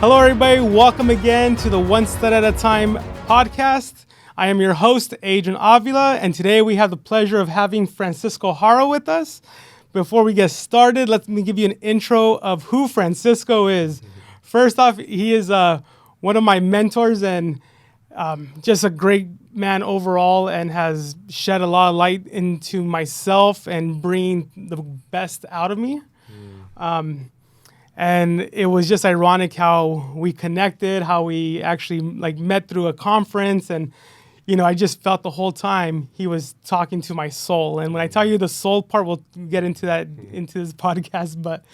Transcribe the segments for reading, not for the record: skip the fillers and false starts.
Hello, everybody. Welcome again to the One Step at a Time podcast. I am your host, Adrian Avila, and today we have the pleasure of having Francisco Jara with us. Before we get started, let me give you an intro of who Francisco is. First off, he is one of my mentors and just a great man overall, and has shed a lot of light into myself and bringing the best out of me. And it was just ironic how we connected, how we actually met through a conference. And, I just felt the whole time he was talking to my soul. And when I tell you the soul part, we'll get into that into this podcast. But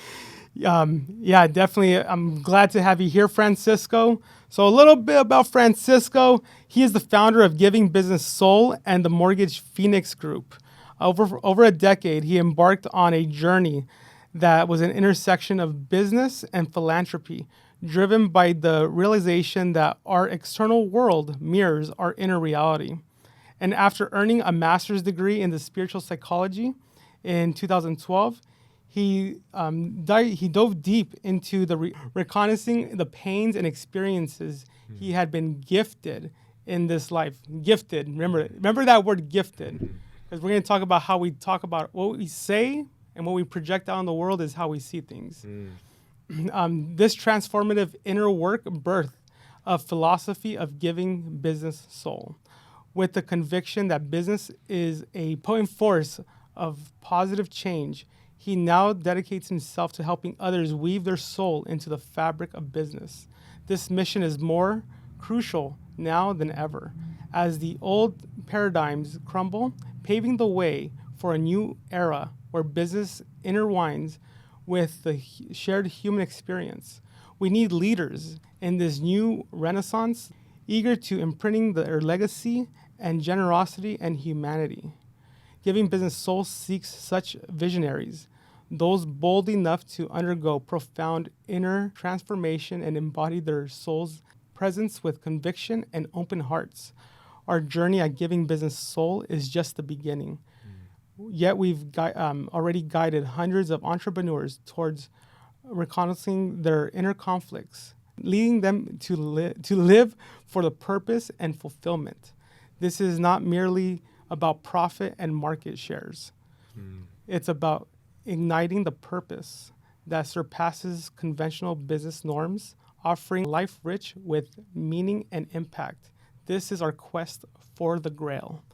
yeah, definitely, I'm glad to have you here, Francisco. So a little bit about Francisco. He is the founder of Giving Business Soul and the Mortgage Phoenix Group. Over a decade, he embarked on a journey that was an intersection of business and philanthropy, driven by the realization that our external world mirrors our inner reality. And after earning a master's degree in the spiritual psychology in 2012, he dove deep into the reconciling the pains and experiences he had been gifted in this life. Gifted, remember that word, gifted, because we're going to talk about how we talk about what we say. And what we project out in the world is how we see things. This transformative inner work birthed a philosophy of giving business soul, with the conviction that business is a potent force of positive change. He now dedicates himself to helping others weave their soul into the fabric of business. This mission is more crucial now than ever, as the old paradigms crumble, paving the way for a new era where business intertwines with the shared human experience. We need leaders in this new renaissance, eager to imprinting their legacy and generosity and humanity. Giving Business Soul seeks such visionaries, those bold enough to undergo profound inner transformation and embody their soul's presence with conviction and open hearts. Our journey at Giving Business Soul is just the beginning. Yet we've already guided hundreds of entrepreneurs towards reconciling their inner conflicts, leading them to live for the purpose and fulfillment. This is not merely about profit and market shares. It's about igniting the purpose that surpasses conventional business norms, offering life rich with meaning and impact. This is our quest for the Grail.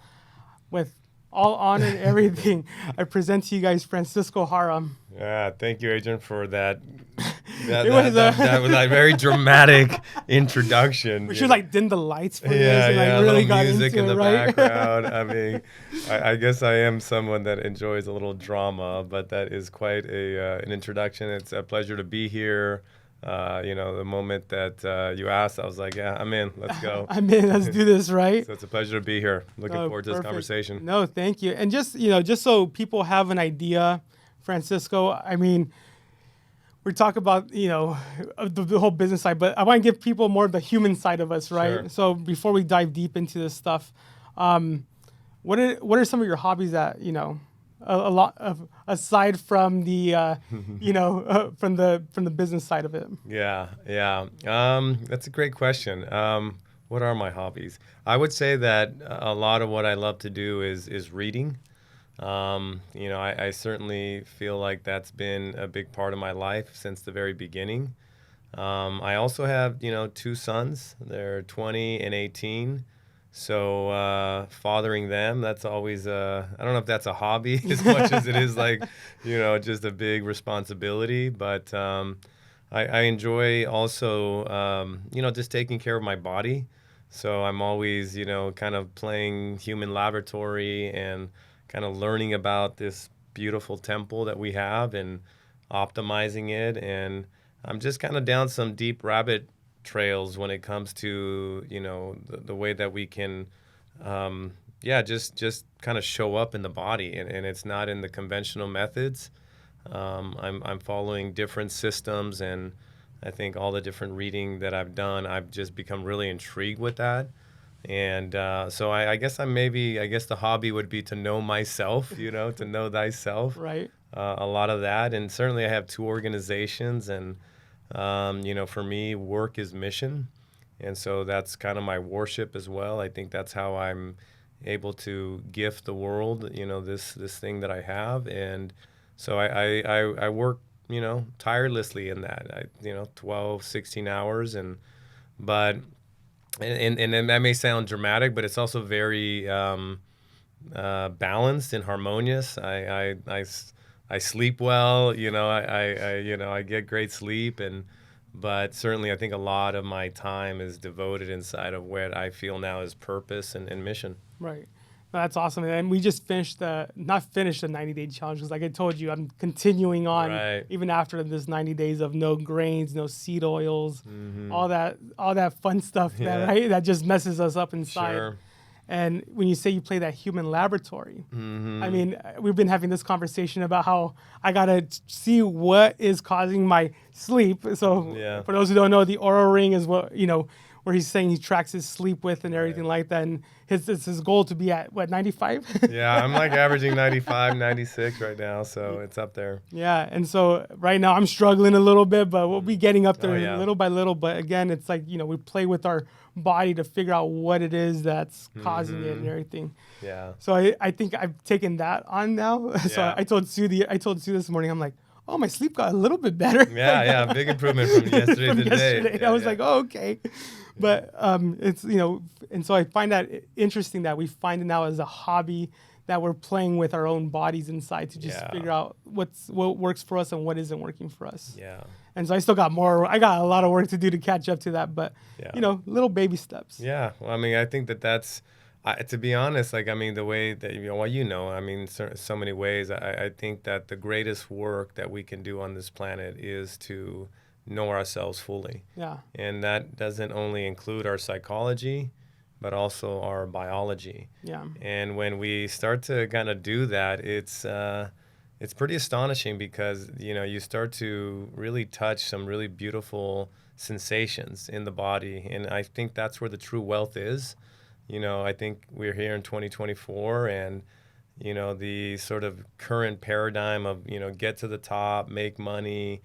With all honor and everything, I present to you guys Francisco Jara. Yeah, thank you, Adrian, for that. That was a very dramatic introduction. We should dim the lights for this and really got music into in the right? background. I mean, I guess I am someone that enjoys a little drama, but that is quite an introduction. It's a pleasure to be here. The moment that you asked, I was like, yeah, I'm in. Let's go. I'm in. Let's do this, right? So it's a pleasure to be here. Looking forward to this conversation. No, thank you. And just so people have an idea, Francisco, I mean, we talk about, the whole business side, but I want to give people more of the human side of us, right? Sure. So before we dive deep into this stuff, what are some of your hobbies that, a lot of, aside from the from the business side of it? Yeah. That's a great question. What are my hobbies? I would say that a lot of what I love to do is reading. I certainly feel like that's been a big part of my life since the very beginning. I also have two sons. They're 20 and 18. So fathering them, that's always I don't know if that's a hobby as much as it is just a big responsibility. But I enjoy also, just taking care of my body. So I'm always, kind of playing human laboratory and kind of learning about this beautiful temple that we have and optimizing it. And I'm just kind of down some deep rabbit trails when it comes to the way that we can just kind of show up in the body, and it's not in the conventional methods. I'm following different systems, and I think all the different reading that I've done, I've just become really intrigued with that. And so I guess the hobby would be to know myself, to know thyself. Right. A lot of that, and certainly I have two organizations, and For me, work is mission. And so that's kind of my worship as well. I think that's how I'm able to gift the world, this thing that I have. And so I work, tirelessly in that, 12, 16 hours. But, and that may sound dramatic, but it's also very balanced and harmonious. I sleep well, I get great sleep, but certainly I think a lot of my time is devoted inside of what I feel now is purpose and mission. Right. No, that's awesome. And we just not finished the 90-day challenge, because like I told you, I'm continuing on Right. even after this 90 days of no grains, no seed oils, all that fun stuff Yeah. that just messes us up inside. Sure. And when you say you play that human laboratory, I mean, we've been having this conversation about how I gotta see what is causing my sleep. So Yeah. for those who don't know, the Oura Ring is where he's saying he tracks his sleep with and everything like that. And it's his goal to be at, what, 95? Yeah, I'm like averaging 95, 96 right now, so it's up there. Yeah, and so right now I'm struggling a little bit, but we'll be getting up there Oh, yeah. little by little. But again, it's like, we play with our body to figure out what it is that's causing it and everything. Yeah. So I think I've taken that on now. So Yeah. I told Sue this morning, I'm like, oh, my sleep got a little bit better. Yeah, big improvement from yesterday From to today. yesterday. I was like, oh, okay. But it's, and so I find that interesting that we find it now as a hobby that we're playing with our own bodies inside to just Yeah. figure out what works for us and what isn't working for us. Yeah. And so I got a lot of work to do to catch up to that, but Yeah. little baby steps. Yeah, well, I mean, I think that's, to be honest, like, I mean, the way that, I mean, so many ways, I think that the greatest work that we can do on this planet is to know ourselves fully. Yeah. And that doesn't only include our psychology, but also our biology. Yeah. And when we start to kind of do that, it's pretty astonishing, because you start to really touch some really beautiful sensations in the body, and I think that's where the true wealth is. I think we're here in 2024, and the sort of current paradigm of get to the top, make money,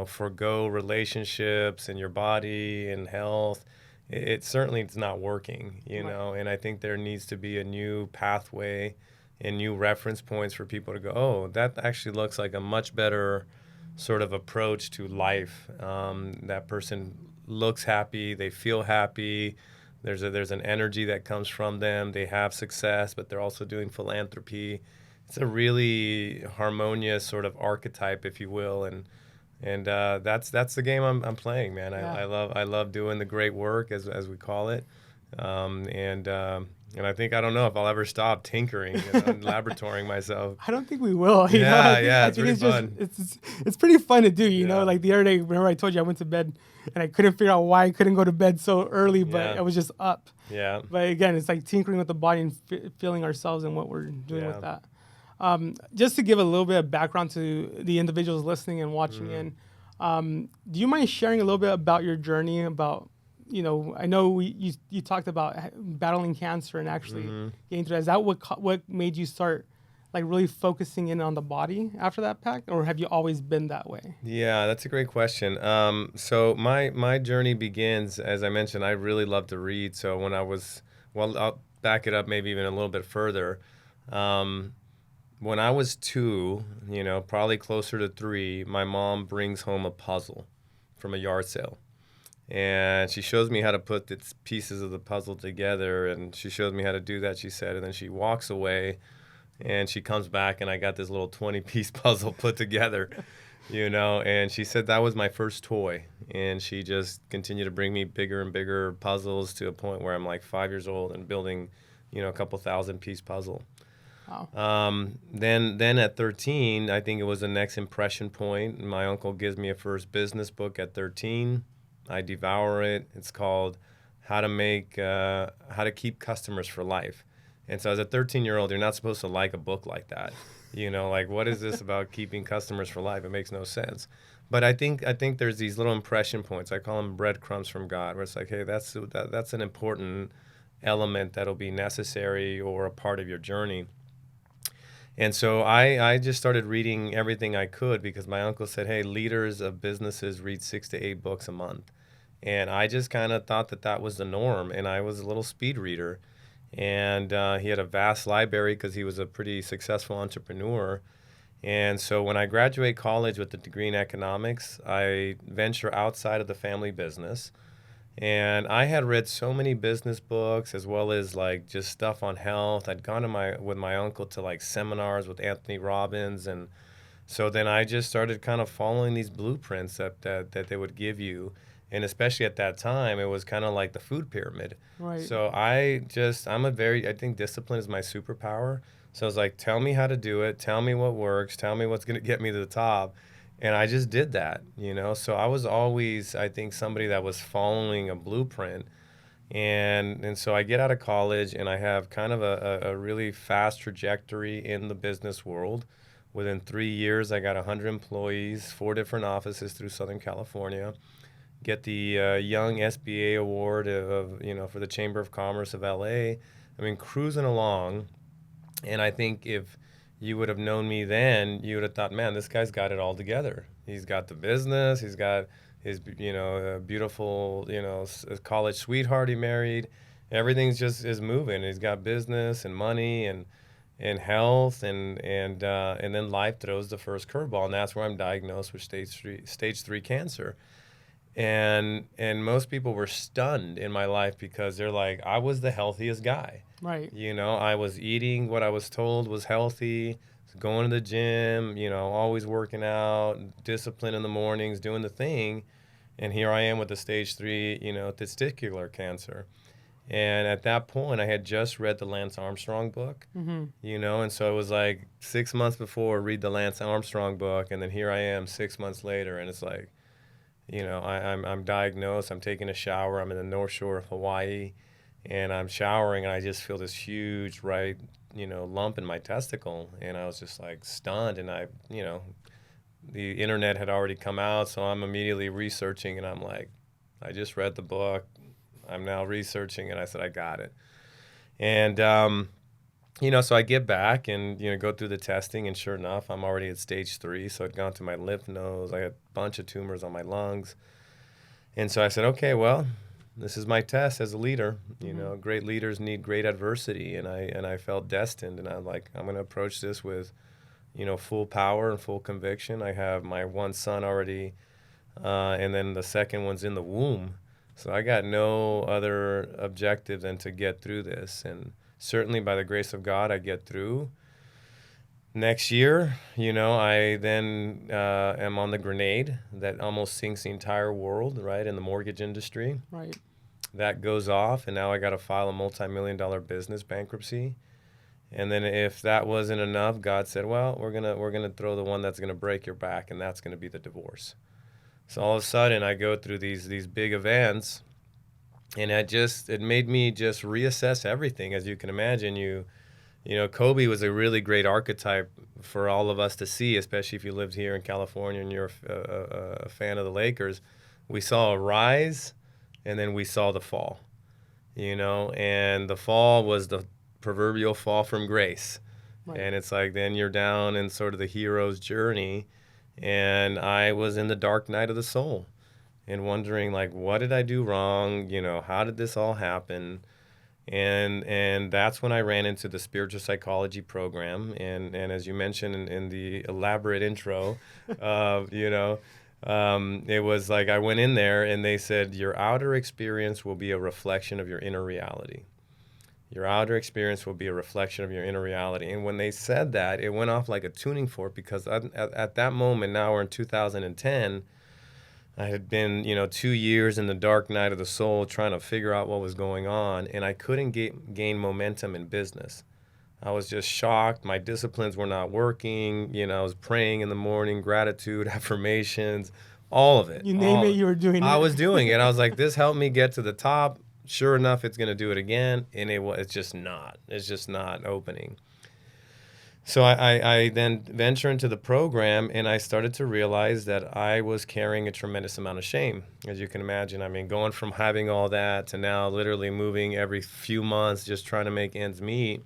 forgo relationships and your body and health. It certainly is not working, and I think there needs to be a new pathway and new reference points for people to go, oh, that actually looks like a much better sort of approach to life. That person looks happy, they feel happy, there's an energy that comes from them, they have success, but they're also doing philanthropy. It's a really harmonious sort of archetype, if you will, and that's the game I'm playing, man. Yeah. I love doing the great work, as we call it, and I think, I don't know if I'll ever stop tinkering and laboratorying myself. I don't think we will. Yeah, it's I think pretty fun. It's pretty fun to do. Yeah. Like the other day, remember I told you I went to bed and I couldn't figure out why I couldn't go to bed so early, but Yeah. I was just up. Yeah. But again, it's like tinkering with the body and feeling ourselves and what we're doing with Yeah. that. Just to give a little bit of background to the individuals listening and watching in, do you mind sharing a little bit about your journey? About, I know you talked about battling cancer and actually getting through that. Is that what made you start like really focusing in on the body after that pact, or have you always been that way? Yeah, that's a great question. So my journey begins, as I mentioned, I really love to read. So when I'll back it up maybe even a little bit further. When I was 2, probably closer to 3, my mom brings home a puzzle from a yard sale. And she shows me how to put the pieces of the puzzle together, and she shows me how to do that, she said, and then she walks away, and she comes back, and I got this little 20-piece puzzle put together, and she said that was my first toy, and she just continued to bring me bigger and bigger puzzles to a point where I'm like 5 years old and building, a couple 1,000-piece puzzle. Wow. Then at 13, I think it was the next impression point. My uncle gives me a first business book at 13. I devour it. It's called How to Keep Customers for Life. And so as a 13-year-old, you're not supposed to like a book like that. Like, what is this about keeping customers for life? It makes no sense. But I think there's these little impression points. I call them breadcrumbs from God, where it's like, hey, that's an important element that'll be necessary or a part of your journey. And so I just started reading everything I could because my uncle said, hey, leaders of businesses read 6 to 8 books a month. And I just kind of thought that that was the norm. And I was a little speed reader. And he had a vast library because he was a pretty successful entrepreneur. And so when I graduate college with a degree in economics, I venture outside of the family business. And I had read so many business books as well as like just stuff on health. I'd gone to my with my uncle to like seminars with Anthony Robbins, and so then I just started kind of following these blueprints that they would give you. And especially at that time, it was kind of like the food pyramid. Right. So I think discipline is my superpower. So I was like, tell me how to do it, tell me what works, tell me what's going to get me to the top. And I just did that, you know. So I was always, I think, somebody that was following a blueprint. And so I get out of college and I have kind of a really fast trajectory in the business world. Within 3 years, I got 100 employees, 4 different offices through Southern California. Get the Young SBA Award for the Chamber of Commerce of LA. I mean, cruising along. And I think if you would have known me then, you would have thought, man, this guy's got it all together. He's got the business. He's got his, beautiful, college sweetheart he married. Everything's just is moving. He's got business and money and health, and then life throws the first curveball, and that's where I'm diagnosed with stage 3 cancer. And most people were stunned in my life because they're like, I was the healthiest guy. Right. I was eating what I was told was healthy, going to the gym, always working out, discipline in the mornings, doing the thing. And here I am with the stage 3, testicular cancer. And at that point, I had just read the Lance Armstrong book, and so it was like 6 months before, read the Lance Armstrong book. And then here I am 6 months later, and it's like, I'm diagnosed. I'm taking a shower. I'm in the North Shore of Hawaii, and I'm showering, and I just feel this huge lump in my testicle, and I was just like stunned. And the internet had already come out, so I'm immediately researching, and I'm like, I just read the book. I'm now researching, and I said, I got it. And so I get back and, go through the testing, and sure enough, I'm already at stage 3. So I'd gone to my lymph nodes. I had a bunch of tumors on my lungs. And so I said, okay, well, this is my test as a leader. Great leaders need great adversity. And I felt destined. And I'm like, I'm going to approach this with, full power and full conviction. I have my one son already, and then the second one's in the womb. So I got no other objective than to get through this. And certainly by the grace of God, I get through. Next year, I then am on the grenade that almost sinks the entire world, right, in the mortgage industry. Right. That goes off, and now I got to file a multi-million-dollar business bankruptcy. And then if that wasn't enough, God said, well, we're gonna throw the one that's gonna break your back, and that's gonna be the divorce. So all of a sudden, I go through these big events, and it made me just reassess everything. As you can imagine, Kobe was a really great archetype for all of us to see, especially if you lived here in California and you're a fan of the Lakers. We saw a rise, and then we saw the fall, and the fall was the proverbial fall from grace. Right. And it's like then you're down in sort of the hero's journey, and I was in the dark night of the soul and wondering, like, what did I do wrong? How did this all happen? And that's when I ran into the spiritual psychology program. And as you mentioned in the elaborate intro, it was like I went in there and they said, your outer experience will be a reflection of your inner reality. Your outer experience will be a reflection of your inner reality. And when they said that, it went off like a tuning fork, because at that moment, now we're in 2010, I had been, 2 years in the dark night of the soul trying to figure out what was going on, and I couldn't gain momentum in business. I was just shocked. My disciplines were not working. I was praying in the morning, gratitude, affirmations, all of it. You name it, you were doing it. I was doing it. I was like, this helped me get to the top. Sure enough, it's going to do it again, and it's just not. It's just not opening. So I then venture into the program, and I started to realize that I was carrying a tremendous amount of shame, as you can imagine. I mean, going from having all that to now literally moving every few months, just trying to make ends meet.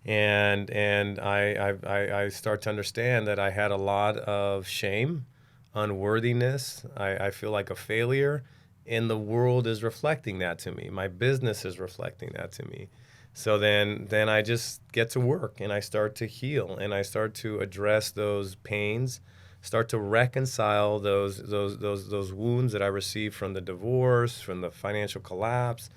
And I start to understand that I had a lot of shame, unworthiness. I feel like a failure, and the world is reflecting that to me. My business is reflecting that to me. So then I just get to work and I start to heal and I start to address those pains, start to reconcile those wounds that I received from the divorce, from the financial collapse,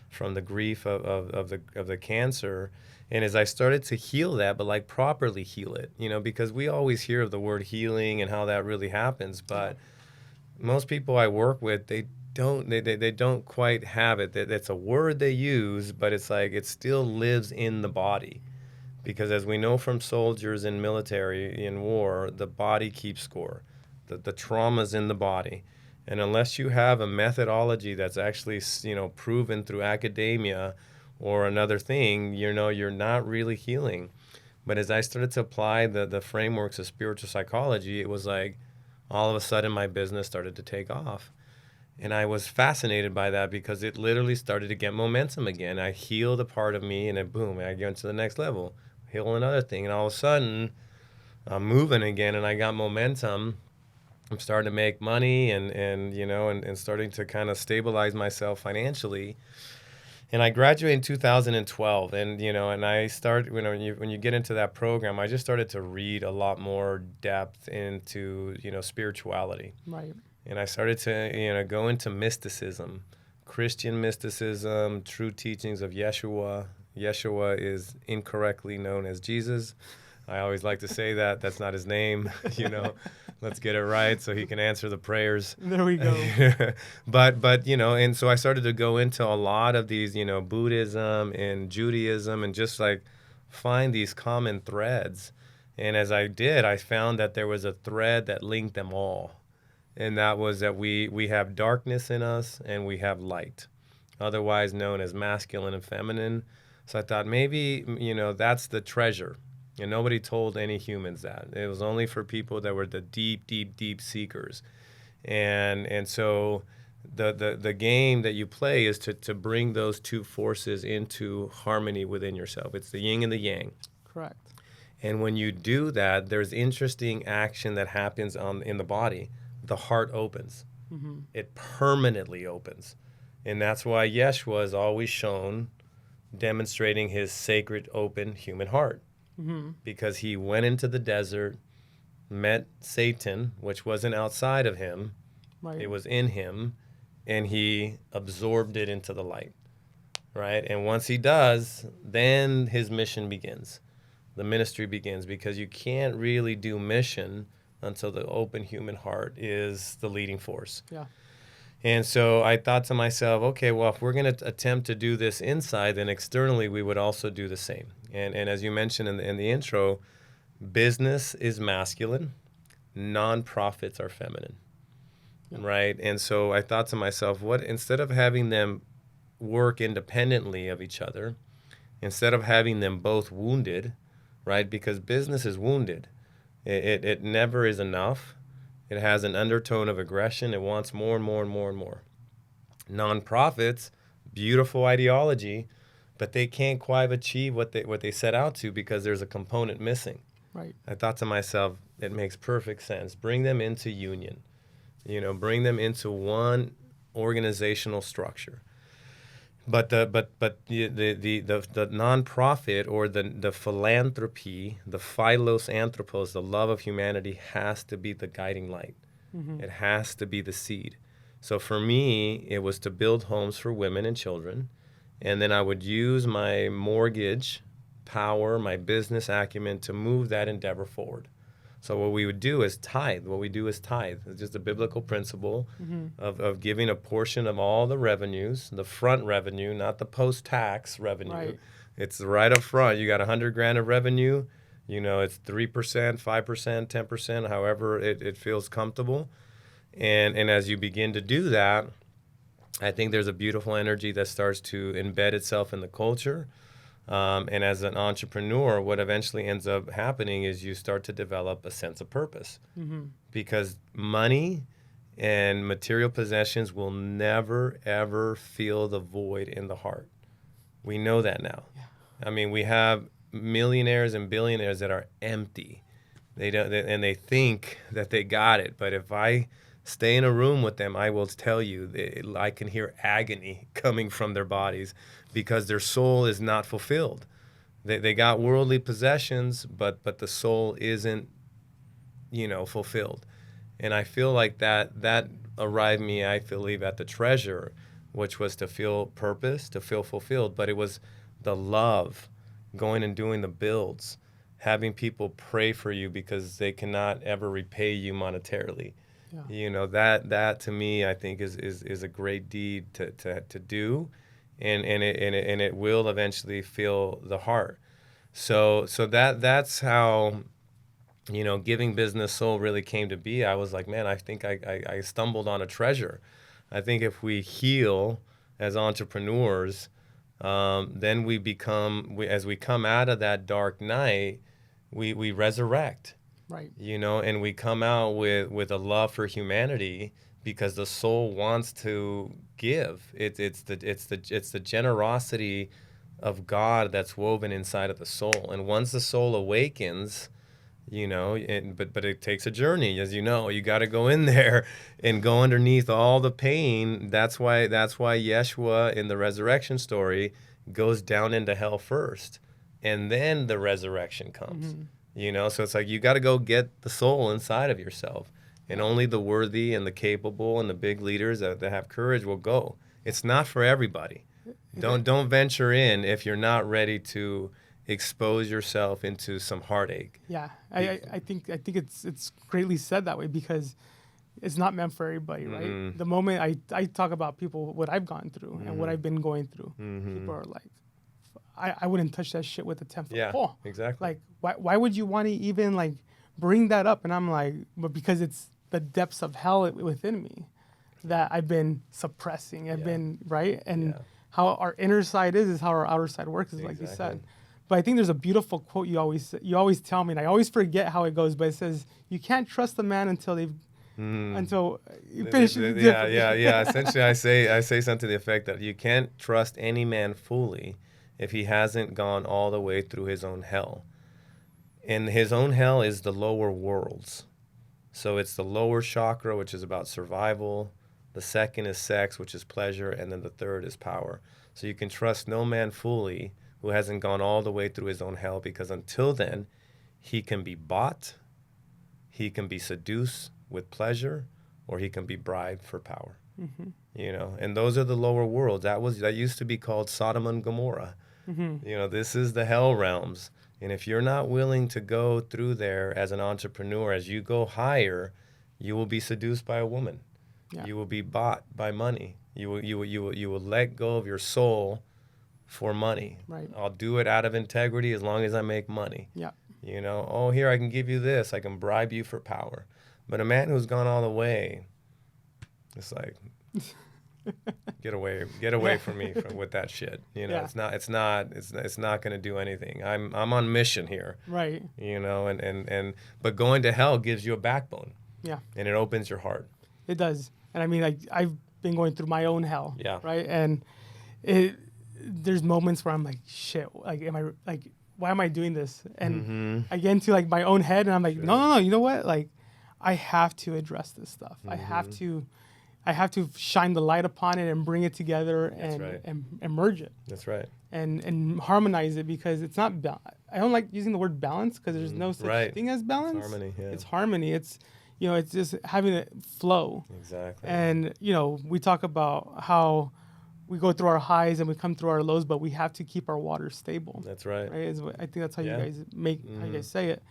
from the grief of the cancer. And as I started to heal that, but like properly heal it, because we always hear of the word healing and how that really happens, but most people I work with, they don't quite have it. That's a word they use, but it's like it still lives in the body. Because as we know from soldiers in military, in war, the body keeps score. The trauma's in the body. And unless you have a methodology that's actually, proven through academia or another thing, you're not really healing. But as I started to apply the frameworks of spiritual psychology, it was like all of a sudden my business started to take off. And I was fascinated by that because it literally started to get momentum again. I healed a part of me, and then boom, I go into the next level, heal another thing, and all of a sudden I'm moving again, and I got momentum. I'm starting to make money, and starting to kind of stabilize myself financially. And I graduated in 2012, and I started when you get into that program, I just started to read a lot more depth into spirituality. Right. And I started to, go into mysticism, Christian mysticism, true teachings of Yeshua. Yeshua is incorrectly known as Jesus. I always like to say that. That's not his name, Let's get it right so he can answer the prayers. There we go. But and so I started to go into a lot of these, Buddhism and Judaism and just like find these common threads. And as I did, I found that there was a thread that linked them all. And that was that we have darkness in us and we have light, otherwise known as masculine and feminine. So I thought maybe, that's the treasure. And nobody told any humans that. It was only for people that were the deep, deep, deep seekers. And so the game that you play is to bring those two forces into harmony within yourself. It's the yin and the yang. Correct. And when you do that, there's interesting action that happens in the body. The heart opens. Mm-hmm. It permanently opens. And that's why Yeshua is always shown demonstrating his sacred, open human heart. Mm-hmm. Because he went into the desert, met Satan, which wasn't outside of him. Right. It was in him, and he absorbed it into the light. Right? And once he does, then his mission begins. The ministry begins, because you can't really do mission until the open human heart is the leading force. Yeah. And so I thought to myself, okay, well, if we're going to attempt to do this inside, then externally we would also do the same. And as you mentioned in the intro, business is masculine, nonprofits are feminine, right? And so I thought to myself, instead of having them work independently of each other, instead of having them both wounded, right? Because business is wounded. It never is enough. It has an undertone of aggression. It wants more and more and more and more. Nonprofits, beautiful ideology, but they can't quite achieve what they set out to because there's a component missing. Right. I thought to myself, it makes perfect sense. Bring them into union. Bring them into one organizational structure. But the nonprofit or the philanthropy, the philos anthropos, the love of humanity, has to be the guiding light. Mm-hmm. It has to be the seed. So for me, it was to build homes for women and children, and then I would use my mortgage power, my business acumen to move that endeavor forward. So what we would do is tithe. What we do is tithe. It's just a biblical principle of giving a portion of all the revenues, the front revenue, not the post-tax revenue. Right. It's right up front. You got $100,000 of revenue. It's 3%, 5%, 10%, however it feels comfortable. And as you begin to do that, I think there's a beautiful energy that starts to embed itself in the culture. And as an entrepreneur, what eventually ends up happening is you start to develop a sense of purpose. Mm-hmm. Because money and material possessions will never, ever fill the void in the heart. We know that now. Yeah. I mean, we have millionaires and billionaires that are empty. They don't, and they think that they got it. But if I stay in a room with them, I will tell you, I can hear agony coming from their bodies because their soul is not fulfilled. They got worldly possessions, but the soul isn't, fulfilled. And I feel like that arrived me, I believe, at the treasure, which was to feel purpose, to feel fulfilled. But it was the love, going and doing the builds, having people pray for you because they cannot ever repay you monetarily. Yeah. That to me, I think is a great deed to do, and it will eventually fill the heart. So that's how, giving business soul really came to be. I was like, man, I think I stumbled on a treasure. I think if we heal as entrepreneurs, then as we come out of that dark night, we resurrect. Right. And we come out with a love for humanity because the soul wants to give. It's the generosity of God that's woven inside of the soul. And once the soul awakens, but it takes a journey, as you know. You got to go in there and go underneath all the pain. That's why Yeshua in the resurrection story goes down into hell first, and then the resurrection comes. So it's like you got to go get the soul inside of yourself, and only the worthy and the capable and the big leaders that have courage will go. It's not for everybody. Don't venture in if you're not ready to expose yourself into some heartache. Yeah, I think it's greatly said that way because it's not meant for everybody, right? The moment I talk about people, what I've gone through and what I've been going through, people are like, I wouldn't touch that shit with a 10-foot pole. Exactly. Like, why would you want to even like bring that up? And I'm like, but because it's the depths of hell within me that I've been suppressing. I've been, right? And how our inner side is how our outer side works, like you said. But I think there's a beautiful quote you always tell me, and I always forget how it goes, but it says, you can't trust a man until you finish. Yeah. Essentially, I say something to the effect that you can't trust any man fully if he hasn't gone all the way through his own hell. And his own hell is the lower worlds. So it's the lower chakra, which is about survival. The second is sex, which is pleasure. And then the third is power. So you can trust no man fully who hasn't gone all the way through his own hell, because until then, he can be bought, he can be seduced with pleasure, or he can be bribed for power. And those are the lower worlds. That used to be called Sodom and Gomorrah. This is the hell realms. And if you're not willing to go through there as an entrepreneur, as you go higher, you will be seduced by a woman. Yeah. You will be bought by money. You will let go of your soul for money. Right. I'll do it out of integrity as long as I make money. Yeah. Here, I can give you this. I can bribe you for power. But a man who's gone all the way, it's like, get away from me with that shit. It's not going to do anything. I'm on mission here. Right. But going to hell gives you a backbone. Yeah. And it opens your heart. It does. And I mean, like, I've been going through my own hell. Yeah. Right. And there's moments where I'm like, shit, like, why am I doing this? And I get into like my own head and I'm like, no, you know what? Like, I have to address this stuff. I have to shine the light upon it and bring it together and merge it. That's right. And harmonize it, because it's not I don't like using the word balance, because there's no such thing as balance. It's harmony. Yeah. It's harmony. It's it's just having it flow. Exactly. And we talk about how we go through our highs and we come through our lows, but we have to keep our water stable. That's right. I think that's how you guys how you guys say it.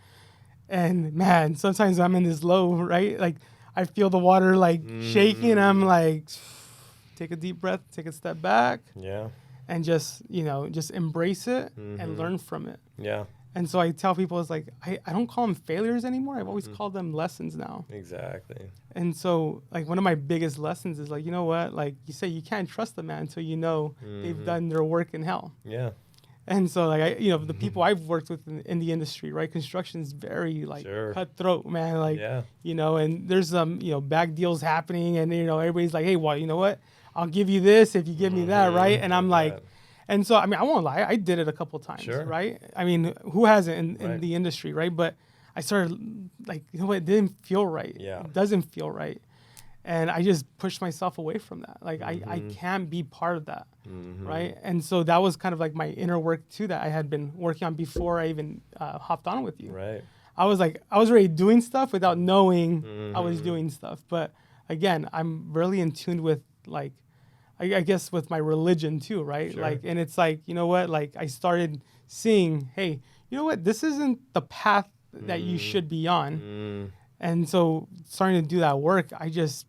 And man, sometimes I'm in this low, right? Like, I feel the water like shaking, and I'm like, take a deep breath, take a step back. Yeah. And just embrace it and learn from it. Yeah. And so I tell people, it's like, I don't call them failures anymore. I've always called them lessons now. Exactly. And so, like, one of my biggest lessons is, like, you know what? Like, you say you can't trust a man until they've done their work in hell. Yeah. And so, like, the people I've worked with in the industry, right? Construction is very, like, cutthroat, man. Like, and there's some, bag deals happening, and, everybody's like, hey, well, you know what? I'll give you this if you give me that, right? And I'm like, And so, I mean, I won't lie, I did it a couple times, Sure. right? I mean, who hasn't in Right. the industry, right? But I started like, you know what, it didn't feel right. Yeah. It doesn't feel right. And I just pushed myself away from that. Like, I Mm-hmm. can't be part of that, Mm-hmm. right? And so that was kind of like my inner work too that I had been working on before I even hopped on with you. Right. I was already doing stuff without knowing I was Mm-hmm. doing stuff. But again, I'm really in tune with like, I guess with my religion too, right? Sure. Like, and it's like, you know what? Like I started seeing, hey, you know what? This isn't the path that you should be on. Mm. And so starting to do that work, I just,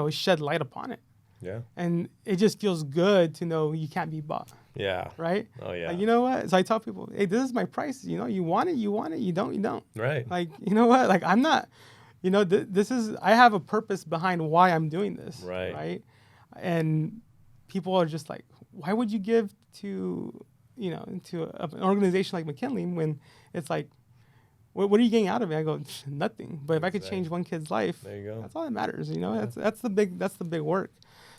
shed light upon it. Yeah. And it just feels good to know you can't be bought, Yeah. right? Oh, yeah. Like, you know what? So I tell people, hey, this is my price. You want it, you want it. You don't. Right. Like, you know what? Like, I'm not, this is, I have a purpose behind why I'm doing this. Right. Right. And people are just like, why would you give to, an organization like McKinley when it's like, what are you getting out of it? I go, nothing. But if I could change one kid's life, There you go. that's all that matters. Yeah. That's the big work.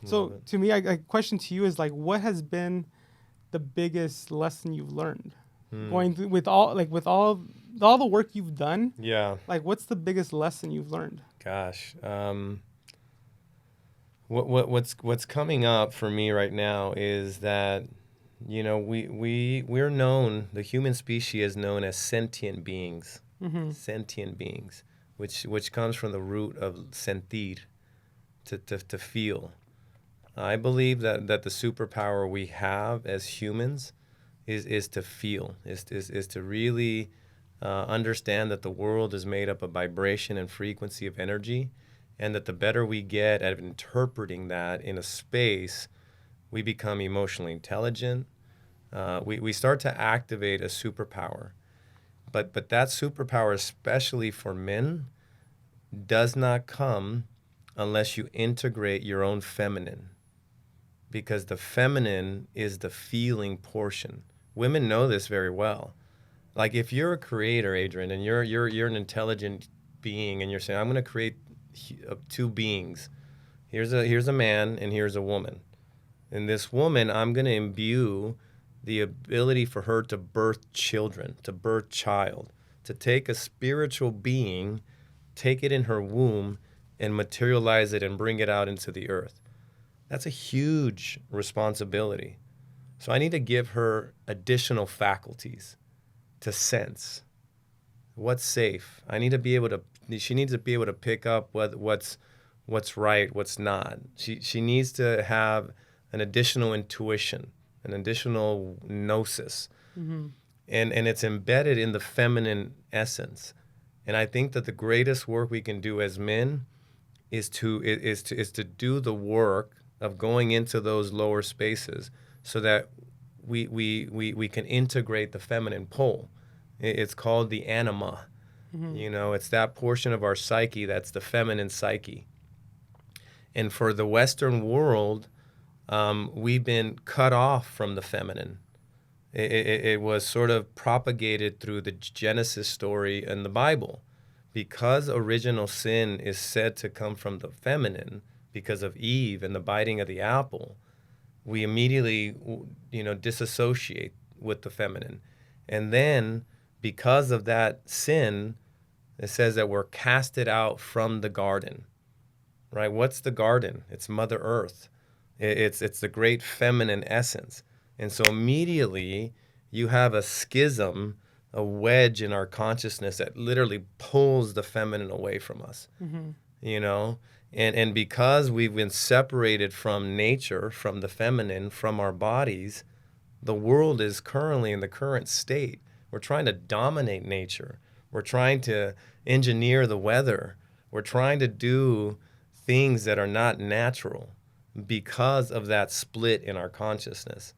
So it. to me, I question to you is like, what has been the biggest lesson you've learned going through with all the work you've done? Yeah. Like, what's the biggest lesson you've learned? Gosh. What's coming up for me right now is that, we're known, the human species is known as sentient beings. Mm-hmm. Sentient beings, which comes from the root of sentir, to feel. I believe that the superpower we have as humans is to feel, is to really understand that the world is made up of vibration and frequency of energy, and that the better we get at interpreting that in a space, we become emotionally intelligent. We start to activate a superpower. But that superpower, especially for men, does not come unless you integrate your own feminine. Because the feminine is the feeling portion. Women know this very well. Like if you're a creator, Adrian, and you're an intelligent being, and you're saying, I'm going to create two beings. Here's a man and here's a woman. And this woman, I'm going to imbue the ability for her to birth children, to birth child, to take a spiritual being, take it in her womb, and materialize it and bring it out into the earth. That's a huge responsibility. So I need to give her additional faculties to sense what's safe. She needs to be able to pick up what's right, what's not. She needs to have an additional intuition, an additional gnosis. Mm-hmm. And it's embedded in the feminine essence. And I think that the greatest work we can do as men is to do the work of going into those lower spaces so that we can integrate the feminine pole. It's called the anima. Mm-hmm. It's that portion of our psyche that's the feminine psyche. And for the Western world, we've been cut off from the feminine. It was sort of propagated through the Genesis story in the Bible. Because original sin is said to come from the feminine, because of Eve and the biting of the apple, we immediately, disassociate with the feminine. And then, because of that sin, it says that we're casted out from the garden, right? What's the garden? It's Mother Earth. It's the great feminine essence. And so immediately you have a schism, a wedge in our consciousness that literally pulls the feminine away from us, And because we've been separated from nature, from the feminine, from our bodies, the world is currently in the current state. We're trying to dominate nature. We're trying to engineer the weather. We're trying to do things that are not natural because of that split in our consciousness.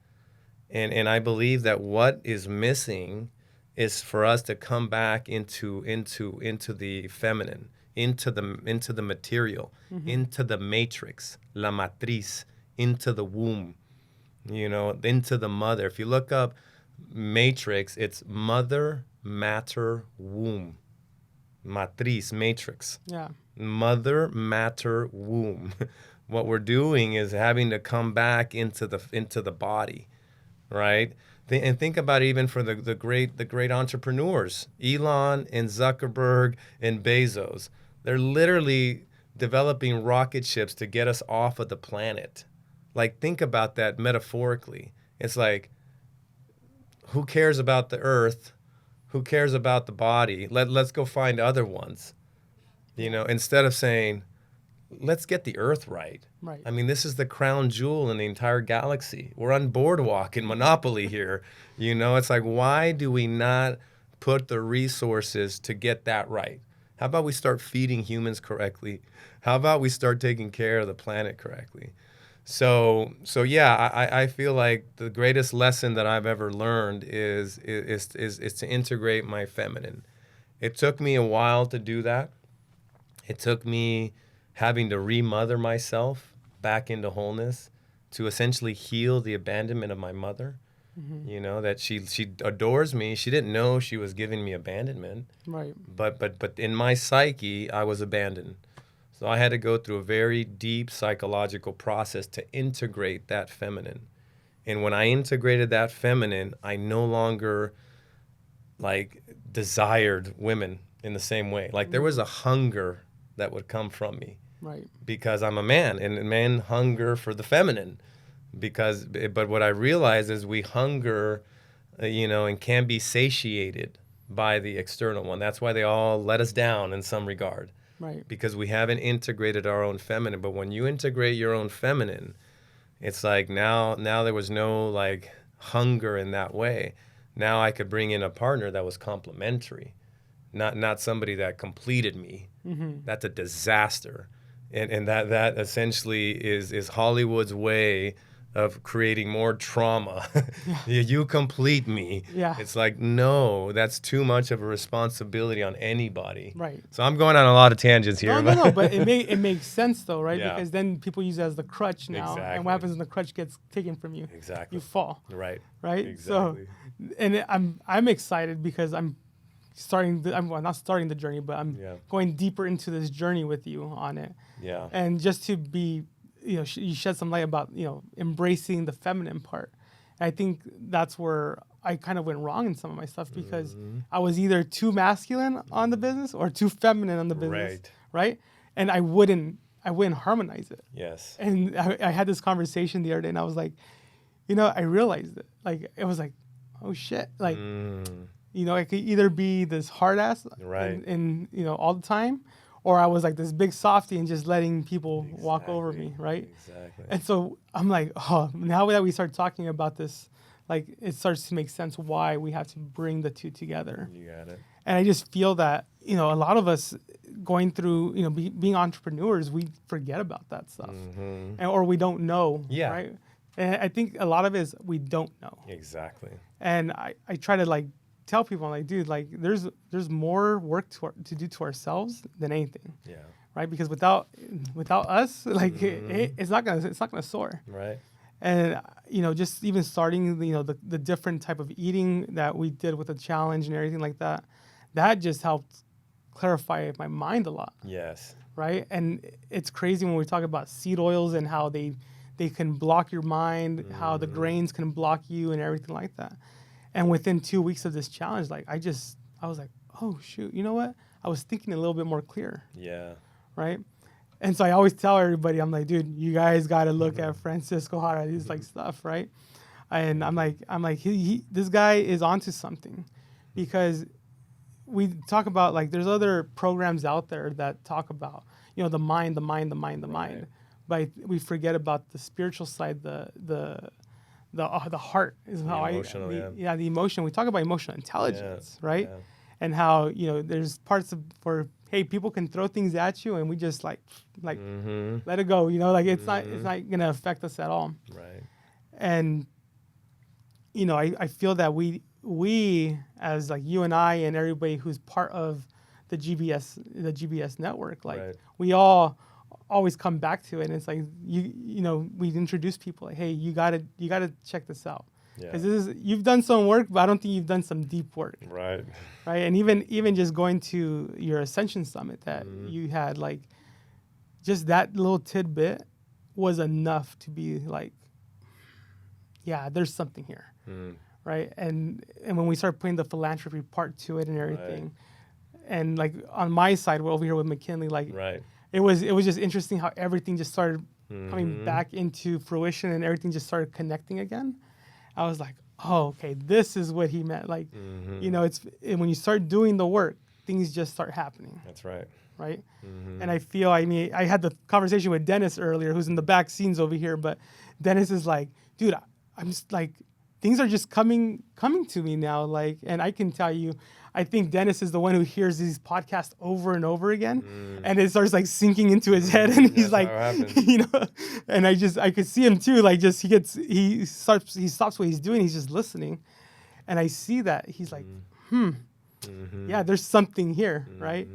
And I believe that what is missing is for us to come back into the feminine, into the material, into the matrix, la matriz, into the womb, into the mother. If you look up matrix, it's mother, matter, womb. Matriz, matrix. Yeah. Mother, matter, womb. What we're doing is having to come back into the body. right? And think about it even for the great entrepreneurs, Elon and Zuckerberg and Bezos. They're literally developing rocket ships to get us off of the planet. Like, think about that metaphorically. It's like, who cares about the earth? Who cares about the body? Let's go find other ones. Instead of saying, let's get the earth right. Right. I mean, this is the crown jewel in the entire galaxy. We're on Boardwalk and Monopoly here. It's like, why do we not put the resources to get that right? How about we start feeding humans correctly? How about we start taking care of the planet correctly? So yeah, I feel like the greatest lesson that I've ever learned is to integrate my feminine. It took me a while to do that. It took me having to remother myself back into wholeness to essentially heal the abandonment of my mother. That she adores me. She didn't know she was giving me abandonment. Right. But in my psyche, I was abandoned. So I had to go through a very deep psychological process to integrate that feminine. And when I integrated that feminine, I no longer desired women in the same way. Like, there was a hunger that would come from me. Right. Because I'm a man, and men hunger for the feminine. But what I realize is we hunger, and can be satiated by the external one. That's why they all let us down in some regard. Right. Because we haven't integrated our own feminine. But when you integrate your own feminine, it's like now there was no hunger in that way. Now I could bring in a partner that was complementary, not somebody that completed me. Mm-hmm. That's a disaster. And that essentially is Hollywood's way of creating more trauma. You complete me. Yeah. It's like, no, that's too much of a responsibility on anybody. Right. So I'm going on a lot of tangents here. No, but it makes sense though, right? Yeah. Because then people use it as the crutch now. Exactly. And what happens when the crutch gets taken from you? Exactly. You fall. Right. Right? Exactly. So, and I'm excited because I'm not starting the journey, but I'm going deeper into this journey with you on it. Yeah. And just to be, you shed some light about, embracing the feminine part. And I think that's where I kind of went wrong in some of my stuff because I was either too masculine on the business or too feminine on the business. Right. And I wouldn't harmonize it. Yes. And I had this conversation the other day and I was like, I realized it. Like, it was like, oh shit. Like, I could either be this hard ass and all the time, or I was like this big softy and just letting people walk over me, right? Exactly. And so I'm like, oh, now that we start talking about this, it starts to make sense why we have to bring the two together. You got it. And I just feel that, a lot of us going through, being entrepreneurs, we forget about that stuff. Mm-hmm. or we don't know, right? And I think a lot of it is we don't know. Exactly. And I try to tell people, I'm like, dude, there's more work to do to ourselves than anything. Yeah. Right? Because without us, it's not gonna soar. Right. And just even starting the different type of eating that we did with the challenge and everything like that, that just helped clarify my mind a lot. Yes. Right? And it's crazy when we talk about seed oils and how they can block your mind, how the grains can block you and everything like that. And within 2 weeks of this challenge, I was like, oh shoot, you know what? I was thinking a little bit more clear. Yeah. Right. And so I always tell everybody, I'm like, dude, you guys got to look at Francisco Jara, these stuff, right? And I'm like, this guy is onto something, because we talk about there's other programs out there that talk about the mind, but we forget about the spiritual side, the heart is how the emotion. We talk about emotional intelligence, right? Yeah. And how there's parts where people can throw things at you and we just let it go. It's not gonna affect us at all. Right. And I feel that we as you and I and everybody who's part of the GBS network, we all always come back to it, and it's we introduce people hey, you gotta check this out, because you've done some work, but I don't think you've done some deep work. Right. And even just going to your Ascension Summit that you had, just that little tidbit was enough to be there's something here. right? And when we start putting the philanthropy part to it and everything, and like on my side, we're over here with McKinley, like it was just interesting how everything just started coming back into fruition and everything just started connecting again. I was like, oh, okay, this is what he meant. Like, you know, when you start doing the work, things just start happening. That's right. Right. And I feel, I mean, I had the conversation with Dennis earlier, who's in the back scenes over here, but Dennis is like, dude, I'm just like, things are just coming to me now. Like, and I can tell you, I think Dennis is the one who hears these podcasts over and over again, and it starts like sinking into his head, and he's like, you know, and I could see him too. Like, just he stops what he's doing. He's just listening, and I see that he's like, yeah, there's something here, right?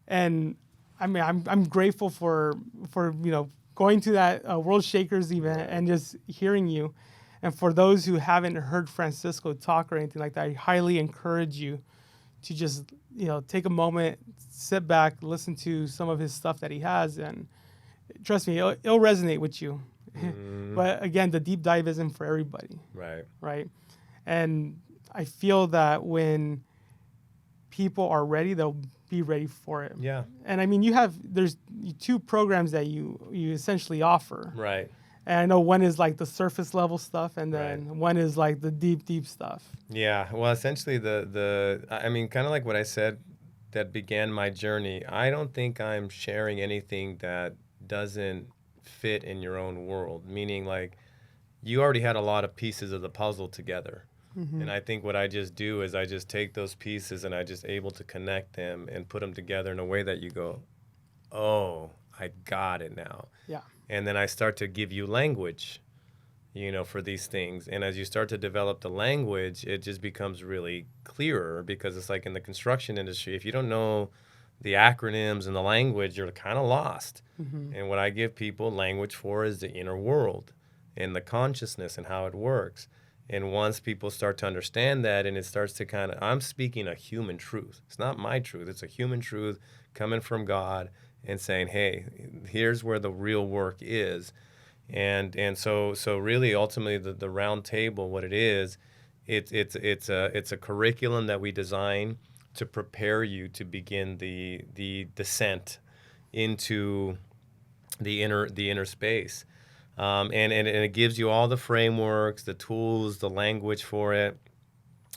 And I mean, I'm grateful for you know, going to that World Shakers event and just hearing you. And for those who haven't heard Francisco talk or anything like that, I highly encourage you to just, you know, take a moment, sit back, listen to some of his stuff that he has, and trust me, it'll resonate with you. But again, the deep dive isn't for everybody. Right. And I feel that when people are ready, they'll be ready for it. Yeah. And I mean, there's 2 programs that you essentially offer. Right. And I know one is like the surface level stuff, and then one is like the deep stuff. Yeah. Well, essentially I mean, kind of like what I said that began my journey. I don't think I'm sharing anything that doesn't fit in your own world, meaning like you already had a lot of pieces of the puzzle together. And I think what I just do is I just take those pieces and I just able to connect them and put them together in a way that you go, oh, I got it now. Yeah. And then I start to give you language, you know, for these things. And as you start to develop the language, it just becomes really clearer, because it's like in the construction industry, if you don't know the acronyms and the language, you're kind of lost. And what I give people language for is the inner world and the consciousness and how it works. And once people start to understand that, and it starts to kind of, I'm speaking a human truth. It's not my truth. It's a human truth coming from God and saying, hey, here's where the real work is. And so really, ultimately, the round table, what it is, it's a curriculum that we design to prepare you to begin the descent into the inner space. And it gives you all the frameworks, the tools, the language for it,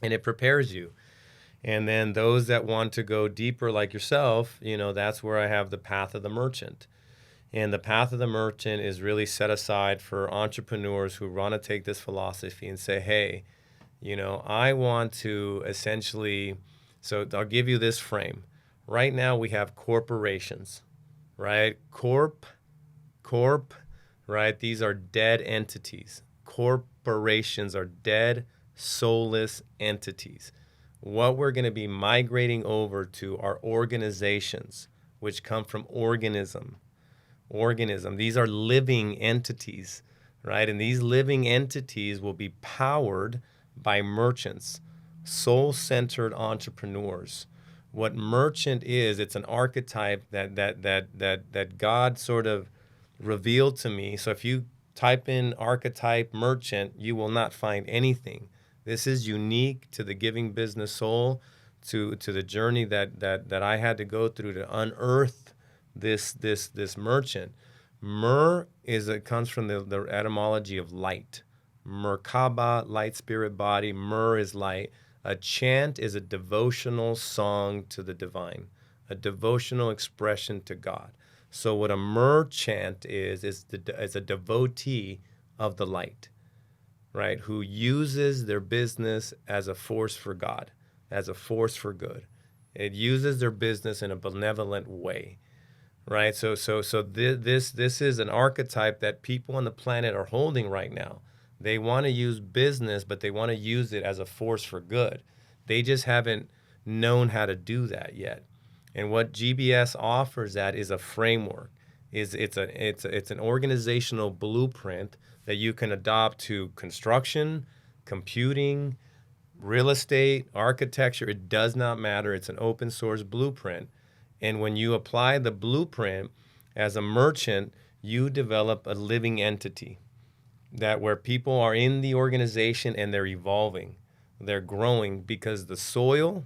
and it prepares you. And then those that want to go deeper like yourself, you know, that's where I have the path of the merchant. And the path of the merchant is really set aside for entrepreneurs who want to take this philosophy and say, hey, you know, I want to essentially, so I'll give you this frame. Right now we have corporations, right? Corp, right? These are dead entities. Corporations are dead, soulless entities. What we're going to be migrating over to are organizations, which come from organism. These are living entities, right? And these living entities will be powered by merchants, soul-centered entrepreneurs. What merchant is, it's an archetype that God sort of revealed to me. So if you type in archetype merchant, you will not find anything. This is unique to the giving business soul, to the journey that I had to go through to unearth this merchant. It comes from the etymology of light. Merkaba, light spirit body. Mer is light. A chant is a devotional song to the divine, a devotional expression to God. So what a merchant is a devotee of the light, right? Who uses their business as a force for God, as a force for good. It uses their business in a benevolent way, right? So this is an archetype that people on the planet are holding right now. They want to use business, but they want to use it as a force for good. They just haven't known how to do that yet. And what GBS offers that is a framework. It's an organizational blueprint that you can adopt to construction, computing, real estate, architecture. It does not matter. It's an open source blueprint. And when you apply the blueprint as a merchant, you develop a living entity. that where people are in the organization and they're evolving, they're growing, because the soil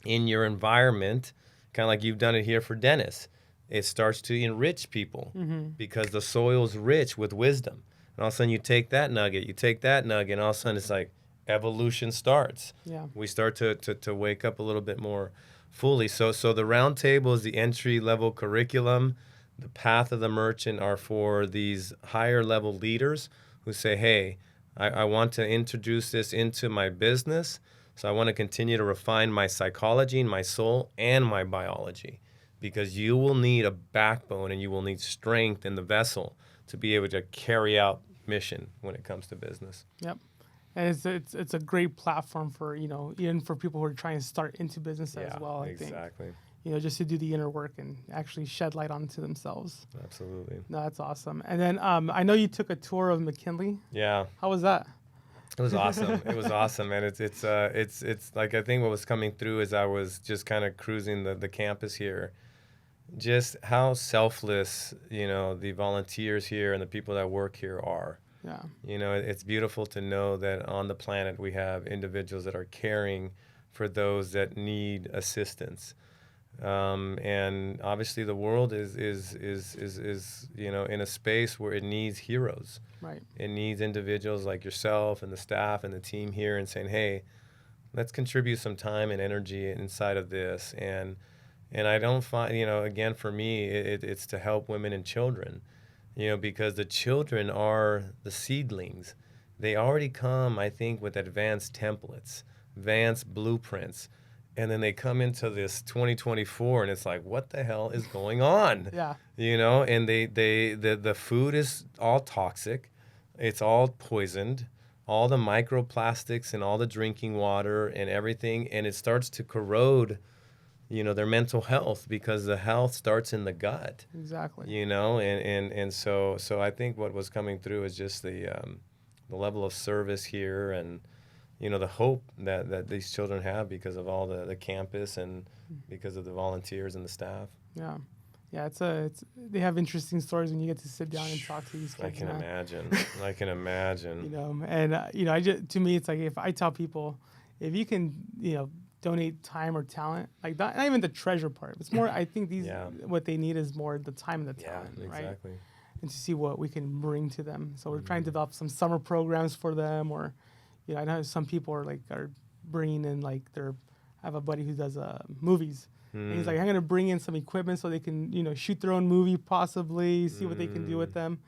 in your environment, kind of like you've done it here for Dennis, it starts to enrich people because the soil's rich with wisdom. And all of a sudden you take that nugget, and all of a sudden it's like evolution starts. Yeah. We start to wake up a little bit more fully. So the round table is the entry level curriculum. The path of the merchant are for these higher level leaders who say, hey, I want to introduce this into my business. So I want to continue to refine my psychology and my soul and my biology, because you will need a backbone and you will need strength in the vessel to be able to carry out mission when it comes to business. Yep. And it's a great platform for, even for people who are trying to start into business as well, I think. Exactly. Just to do the inner work and actually shed light onto themselves. Absolutely. No, that's awesome. And then I know you took a tour of McKinley. Yeah. How was that? It was awesome. It was awesome, and it's like, I think what was coming through as I was just kind of cruising the campus here, just how selfless the volunteers here and the people that work here are. Yeah. It's beautiful to know that on the planet we have individuals that are caring for those that need assistance. And obviously the world is in a space where it needs heroes. Right. It needs individuals like yourself and the staff and the team here, and saying, hey, let's contribute some time and energy inside of this. And I don't find, again, for me, it's to help women and children, because the children are the seedlings. They already come, I think, with advanced templates, advanced blueprints. And then they come into this 2024, and it's like, what the hell is going on? Yeah. And the food is all toxic. It's all poisoned. All the microplastics and all the drinking water and everything. And it starts to corrode, their mental health, because the health starts in the gut. Exactly. And so I think what was coming through is just the level of service here, and the hope that these children have because of all the campus and because of the volunteers and the staff. Yeah. Yeah, they have interesting stories when you get to sit down and talk to these kids. I can imagine. To me, it's like, if I tell people, if you can, donate time or talent, like not even the treasure part. It's more, I think what they need is more the time and the talent, exactly. Right? And to see what we can bring to them. So we're trying to develop some summer programs for them, or, I know some people are bringing in, like, I have a buddy who does movies. And he's like, I'm going to bring in some equipment so they can, shoot their own movie, possibly, see what they can do with them.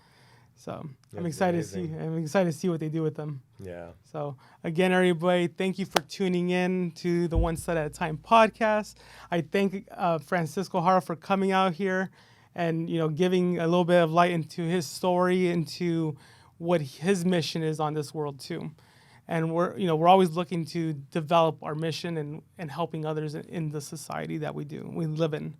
So I'm excited to see what they do with them. Yeah. So again, everybody, thank you for tuning in to the One Step at a Time podcast. I thank Francisco Jara for coming out here and, giving a little bit of light into his story, into what his mission is on this world too. And we're always looking to develop our mission and helping others in the society that we live in.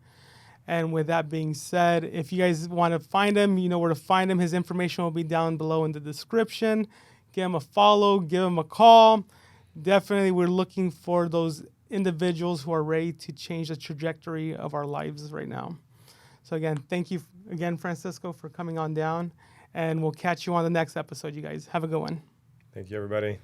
And with that being said, if you guys want to find him, you know where to find him. His information will be down below in the description. Give him a follow, give him a call. Definitely, we're looking for those individuals who are ready to change the trajectory of our lives right now. So again, thank you again, Francisco, for coming on down. And we'll catch you on the next episode, you guys. Have a good one. Thank you, everybody.